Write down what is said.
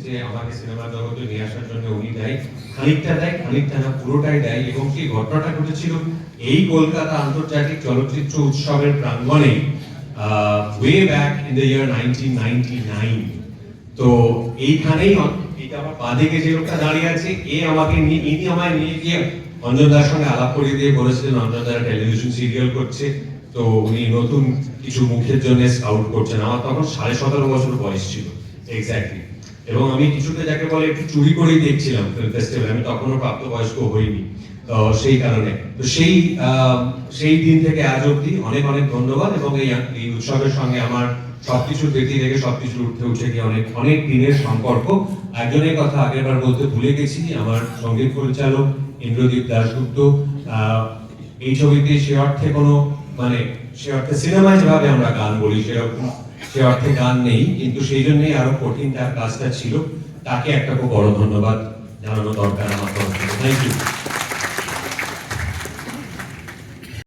যে আমাকে সিনেমা জগতে নিয়ে আসার জন্য উনি দেয়, খানিকটা দেয়, খানিকটা না পুরোটাই দেয়। এবং সেই ঘটনাটা ঘটেছিল এই কলকাতা আন্তর্জাতিক চলচ্চিত্র উৎসবের প্রাঙ্গণে way back in the year 1999। তো এইখানেই এটা আমার বাঁদিকে যে লোকটা দাঁড়িয়ে আছে, ইনি আমায় নিয়ে গিয়ে অঞ্জনদার সঙ্গে আলাপ করিয়ে দিয়ে বলেছিলেন অঞ্জনদার টেলিভিশন সিরিয়াল করছে, তো উনি নতুন কিছু মুখের জন্য স্কাউট করছেন। আমার তখন 17.5 বছর বয়স ছিল এক্স্যাক্টলি, এবং আমি কিছুটা যাকে বলে একটু চুরি করেই দেখছিলাম ফিল্ম ফেস্টিভ্যাল, আমি তখনও প্রাপ্তবয়স্ক হইনি। তো সেই কারণে তো সেই দিন থেকে আজ অব্দি অনেক অনেক ধন্যবাদ। এবং এই উৎসবের সঙ্গে আমার সবকিছু দেখে দেখে সবকিছু উঠে গিয়ে অনেক অনেক দিনের সম্পর্ক। একজনের কথা আগেরবার বলতে ভুলে গেছি, আমার সঙ্গীত পরিচালক ইন্দ্রদীপ দাশগুপ্ত। এই ছবিতে সে অর্থে কোনো সে অর্থে সিনেমায় যেভাবে আমরা গান বলি সেরকম সে অর্থে গান নেই, কিন্তু সেই জন্যই আরো কঠিন তার কাজটা ছিল। তাকে একটা খুব বড় ধন্যবাদ জানানো দরকার আমার তরফ থেকে। Thank you.